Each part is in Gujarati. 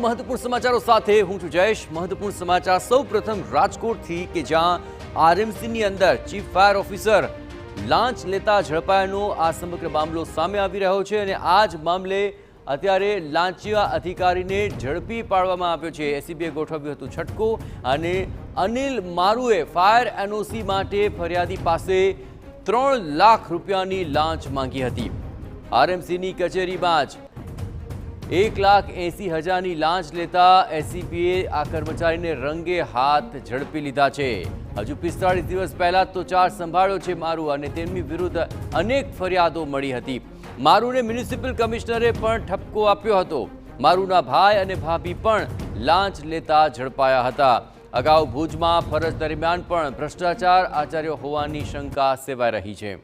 મહત્વપૂર્ણ સમાચારો સાથે હું છું જયેશ। મહત્વપૂર્ણ સમાચાર સૌપ્રથમ રાજકોટથી કે જ્યાં આરએમસીની અંદર ચીફ ફાયર ઓફિસર લાંચ લેતા ઝડપાયાનો આ સમગ્ર મામલો સામે આવી રહ્યો છે અને આ જ મામલે અત્યારે લાંચિયા અધિકારીને ઝડપી પાડવામાં આવ્યો છે। એસીબીએ ગોઠવ્યું હતું છટકો અને અનિલ મારુએ ફાયર એનઓસી માટે ફરિયાદી પાસે 3 લાખ રૂપિયાની લાંચ માંગી હતી। આરએમસીની કચેરીમાં જ 1,80,000ની લાંચ લેતા એસીબીએ આ કર્મચારીને રંગે હાથ ઝડપી લીધા છે। હજુ 45 દિવસ પહેલા તો ચાર્જ સંભાળ્યો છે મારુ અને તેમની વિરુદ્ધ અનેક ફરિયાદો મળી હતી। મારુને મ્યુનિસિપલ કમિશનરે પણ ઠપકો આપ્યો હતો। મારુના ભાઈ અને ભાભી પણ લાંચ લેતા ઝડપાયા હતા। અગાઉ ભુજમાં ફરજ દરમિયાન પણ ભ્રષ્ટાચાર આચર્યો હોવાની શંકા સેવાઈ રહી છે।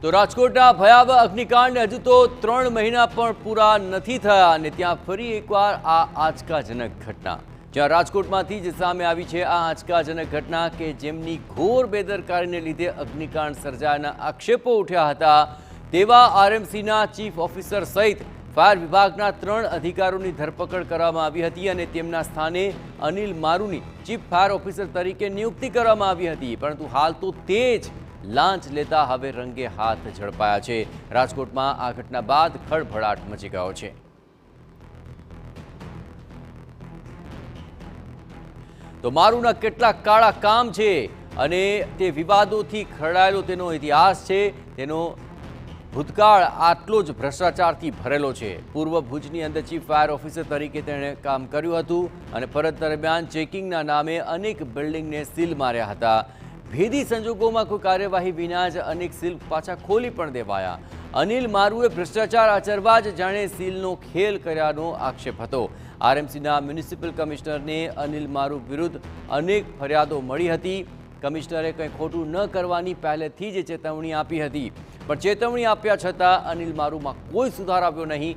તો રાજકોટના ભયાવહ અગ્નિકાંડ હજુ તો 3 મહિના પણ પૂરા નથી થયા અને ત્યાં ફરી એકવાર આ આંચકાજનક ઘટના જ્યાં રાજકોટમાંથી જ સામે આવી છે આ આંચકાજનક ઘટના કે જેમની ઘોર બેદરકારીને લીધે અગ્નિકાંડ સર્જાયાના આક્ષેપો ઉઠ્યા હતા। તેવા આરએમસીના ચીફ ઓફિસર સહિત ફાયર વિભાગના 3 અધિકારીઓની ધરપકડ કરવામાં આવી હતી અને તેમના સ્થાને અનિલ મારુની ચીફ ફાયર ઓફિસર તરીકે નિયુક્તિ કરવામાં આવી હતી। પરંતુ હાલ તો તે જ લાંચ લેતા હવે રંગે હાથ ઝડપાયા છે। રાજકોટમાં આ ઘટના બાદ ખળભળાટ મચી ગયો છે। તો મારુના કેટલા કાળા કામ છે અને તે વિવાદોથી ખરડાયેલો તેનો ઇતિહાસ છે। તેનો ભૂતકાળ આટલો જ ભ્રષ્ટાચારથી ભરેલો છે। પૂર્વ ભુજની અંદર ચીફ ફાયર ઓફિસર તરીકે તેણે કામ કર્યું હતું અને ફરજ દરમિયાન ચેકિંગના નામે અનેક બિલ્ડિંગને સીલ માર્યા હતા। ભેદી સંજોગોમાં કોઈ કાર્યવાહી વિના જ અનેક સીલ પાછા ખોલી પણ દેવાયા। અનિલ મારુએ ભ્રષ્ટાચાર આચરવા જ જાણે સીલનો ખેલ કર્યાનો આક્ષેપ હતો। આરએમસીના મ્યુનિસિપલ કમિશનરને અનિલ મારુ વિરુદ્ધ અનેક ફરિયાદો મળી હતી। કમિશનરે કંઈ ખોટું ન કરવાની પહેલેથી જ ચેતવણી આપી હતી પણ ચેતવણી આપ્યા છતાં અનિલ મારુમાં કોઈ સુધાર આવ્યો નહીં।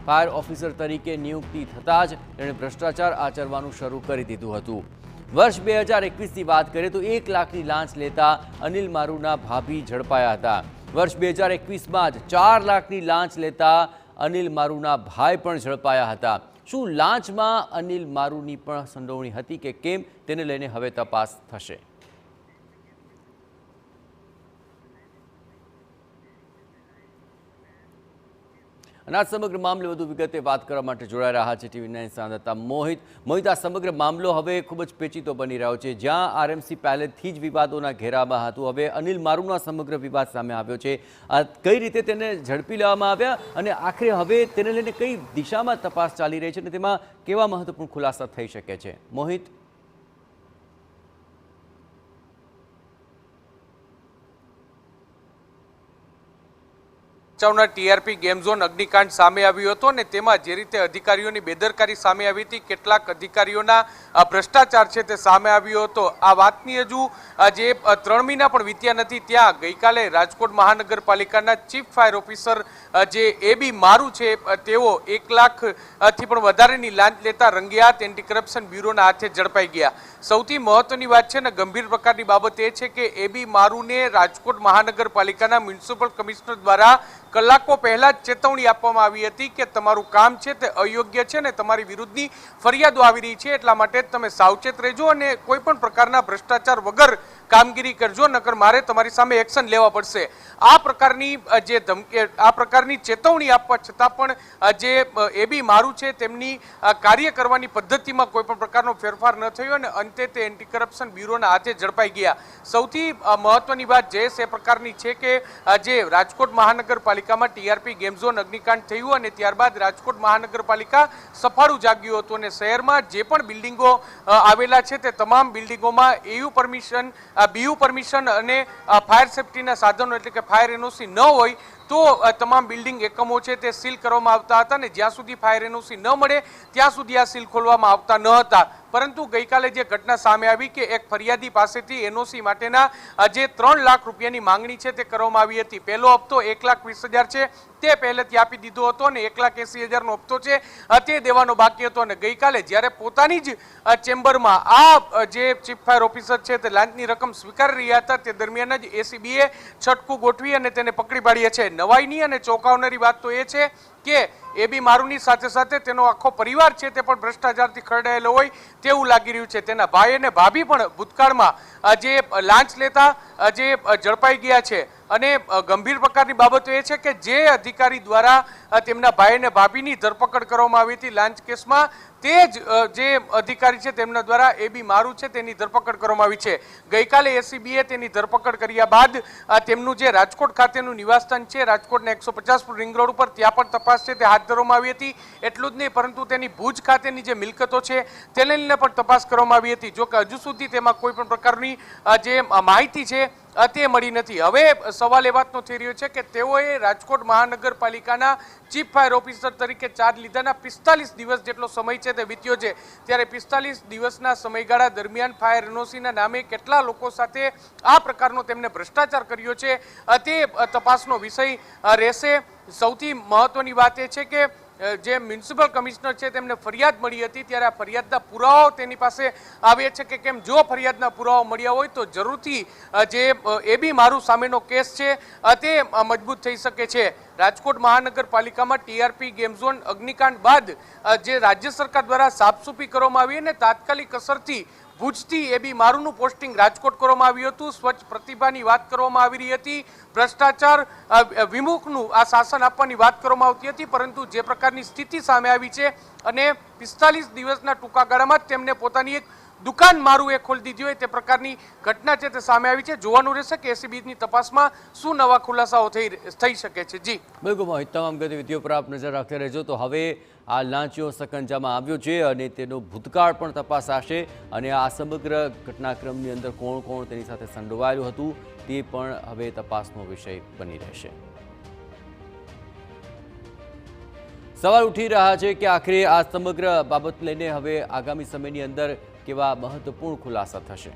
ફાયર ઓફિસર તરીકે નિયુક્તિ થતાં જ તેણે ભ્રષ્ટાચાર આચરવાનું શરૂ કરી દીધું હતું। વર્ષ 2021ની વાત કરીએ તો 1 લાખની લાંચ લેતા અનિલ મારુના ભાભી ઝડપાયા હતા। વર્ષ 2021માં જ 4 લાખની લાંચ લેતા અનિલ મારુના ભાઈ પણ ઝડપાયા હતા। શું લાંચમાં અનિલ મારુની પણ સંડોવણી હતી કે કેમ તેને લઈને હવે તપાસ થશે। અને આ સમગ્ર મામલે વધુ વિગતે વાત કરવા માટે જોડાઈ રહ્યા છે TV9 સંવાદદાતા મોહિત। આ સમગ્ર મામલો હવે ખૂબ જ પેચીતો બની રહ્યો છે જ્યાં આરએમસી પહેલેથી જ વિવાદોના ઘેરામાં હતું। હવે અનિલ મારુનો સમગ્ર વિવાદ સામે આવ્યો છે। કઈ રીતે તેને ઝડપી લેવામાં આવ્યા અને આખરે હવે તેને લઈને કઈ દિશામાં તપાસ ચાલી રહી છે અને તેમાં કેવા મહત્વપૂર્ણ ખુલાસા થઈ શકે છે મોહિત। ટીઆરપી ગેમ ઝોન અગ્નિકાંડ સામે આવ્યો હતો અને તેમાં જે રીતે અધિકારીઓની બેદરકારી સામે આવી હતી, કેટલાક અધિકારીઓના ભ્રષ્ટાચાર છે તે સામે આવ્યો હતો। આ વાતની હજુ જે 3 મહિના પણ વીત્યા નથી ત્યાં ગઈકાલે રાજકોટ મહાનગરપાલિકાના ચીફ ફાયર ઓફિસર જે એબી મારુ છે તેઓ 1 લાખથી પણ વધારેની લાંચ લેતા રંગિયાત એન્ટી કરપ્શન બ્યુરોના હાથે ઝડપાઈ ગયા। સૌથી મહત્વની વાત છે ને ગંભીર પ્રકારની બાબત એ છે કે એબી મારુને રાજકોટ મહાનગરપાલિકાના મ્યુનિસિપલ કમિશનર દ્વારા કલાકો પહેલા જ ચેતવણી આપવામાં આવી હતી કે તમારું કામ છે તે અયોગ્ય છે ને તમારી વિરુદ્ધની ફરિયાદો આવી રહી છે, એટલા માટે તમે સાવચેત રહેજો અને કોઈ પણ પ્રકારના ભ્રષ્ટાચાર વગર કામગીરી કરજો, નકર મારે તમારી સામે એક્શન લેવા પડશે। આ પ્રકારની જે ધમકી, આ પ્રકારની ચેતવણી આપવા છતાં પણ જે એબી મારુ છે તેમની કાર્ય કરવાની પદ્ધતિમાં કોઈ પણ પ્રકારનો ફેરફાર ન થયો અને અંતે તે એન્ટી કરપ્શન બ્યુરોના હાથે ઝડપાઈ ગયા। સૌથી મહત્વની વાત જે એ પ્રકારની છે કે જે રાજકોટ મહાનગરપાલિકામાં ટીઆરપી ગેમ ઝોન અગ્નિકાંડ થયું અને ત્યારબાદ રાજકોટ મહાનગરપાલિકા સફાળું જાગ્યું હતું અને શહેરમાં જે પણ બિલ્ડિંગો આવેલા છે તે તમામ બિલ્ડિંગોમાં એયુ પરમિશન, બીયુ પરમિશન અને ફાયર સેફટીના સાધનો એટલે કે ફાયર એનઓસી ન હોય તો તમામ બિલ્ડિંગ એકમો છે તે સીલ કરવામાં આવતા હતા ને જ્યાં સુધી ફાયર એનઓસી ન મળે ત્યાં સુધી આ સીલ ખોલવામાં આવતા ન હતા. પરંતુ ગઈકાલે જે ઘટના સામે આવી કે એક ફરિયાદી પાસેથી એનઓસી માટેના જે 3 લાખ રૂપિયાની માંગણી છે તે કરવામાં આવી હતી. પહેલો હપ્તો 1,20,000 છે તે પહેલેથી આપી દીધો હતો અને 1,80,000નો હપ્તો છે તે દેવાનો બાકી હતો. અને ગઈકાલે જ્યારે પોતાની જ ચેમ્બરમાં આ જે ચીફ ફાયર ઓફિસર છે તે લાંચની રકમ સ્વીકારી રહ્યા હતા તે દરમિયાન જ એસીબીએ છટકું ગોઠવી અને તેને પકડી પાડ્યા છે. નવાઈની અને ચોંકાવનારી વાત તો એ છે કે એબી મારુની સાથે સાથે તેનો આખો પરિવાર છે તે પણ ભ્રષ્ટાચારથી ખરડાયેલો હોય તેવું લાગી રહ્યું છે. તેના ભાઈ અને ભાભી પણ ભૂતકાળમાં જે લાંચ લેતા જે ઝડપાઈ ગયા છે. અને ગંભીર પ્રકારની બાબતો એ છે કે જે અધિકારી દ્વારા તેમના ભાઈ અને ભાભીની ધરપકડ કરવામાં આવી હતી લાંચ કેસમાં તે જ જે અધિકારી છે તેમના દ્વારા એબી મારુ છે તેની ધરપકડ કરવામાં આવી છે. ગઈકાલે એસીબીએ તેની ધરપકડ કર્યા બાદ તેમનું જે રાજકોટ ખાતેનું નિવાસસ્થાન છે રાજકોટના 150 ફૂટ રિંગ રોડ ઉપર ત્યાં પણ તપાસ છે તે હાથ ધરવામાં આવી હતી. એટલું જ નહીં પરંતુ તેની ભુજ ખાતેની જે મિલકતો છે તેને લઈને પણ તપાસ કરવામાં આવી હતી. જો કે હજુ સુધી તેમાં કોઈ પણ પ્રકારની જે માહિતી છે તે મળી નથી. હવે સવાલ એ વાતનો થઈ રહ્યો છે કે તેઓએ રાજકોટ મહાનગરપાલિકાના ચીફ ફાયર ઓફિસર તરીકે ચાર્જ લીધાના 45 દિવસ જેટલો સમય છે તે વીત્યો છે. ત્યારે 45 દિવસના સમયગાળા દરમિયાન ફાયર એનઓસીના નામે કેટલા લોકો સાથે આ પ્રકારનો તેમને ભ્રષ્ટાચાર કર્યો છે તે તપાસનો વિષય રહેશે. સૌથી મહત્વની વાત એ છે કે જે મ્યુનિસિપલ કમિશનર છે તેમને ફરિયાદ મળી હતી ત્યારે આ ફરિયાદના પુરાવાઓ તેની પાસે આવે છે કે કેમ જો ફરિયાદના પુરાવા મળ્યા હોય તો જરૂરથી જે એબી મારુ સામેનો કેસ છે તે મજબૂત થઈ શકે છે. રાજકોટ મહાનગરપાલિકામાં ટીઆરપી ગેમ ઝોન અગ્નિકાંડ બાદ જે રાજ્ય સરકાર દ્વારા સાફસૂફી કરવામાં આવી અને તાત્કાલિક અસરથી ભુજથી એબી મારુનું પોસ્ટિંગ રાજકોટ કરવામાં આવ્યું હતું. સ્વચ્છ પ્રતિભાની વાત કરવામાં આવી રહી હતી. ભ્રષ્ટાચાર વિમુખનું આ શાસન આપવાની વાત કરવામાં આવતી હતી. પરંતુ જે પ્રકારની સ્થિતિ સામે આવી છે અને 45 દિવસના ટૂંકા ગાળામાં જ તેમને પોતાની એક દુકાન મારું એ ખોલી દીધી હોય તે પ્રકારની ઘટના છે તે સામે આવી છે. જોવાનું રહેશે કે એસીબીની તપાસમાં શું નવા ખુલાસાઓ થઈ શકે છે. જી બિલકુલ મોહિત, તમામ ગતિવિધિઓ પર આપ નજર રાખતા રહેજો. તો હવે આ લાંચીઓ સકંજામાં આવ્યો છે અને તેનો ભૂતકાળ પણ તપાસાશે અને આ સમગ્ર ઘટનાક્રમની અંદર કોણ કોણ તેની સાથે સંડોવાયેલું હતું તે પણ હવે તપાસનો વિષય બની રહેશે. સવાલ ઉઠી રહ્યા છે કે આખરે આ સમગ્ર બાબત લઈને હવે આગામી સમયની અંદર કેવા મહત્વપૂર્ણ ખુલાસા થશે.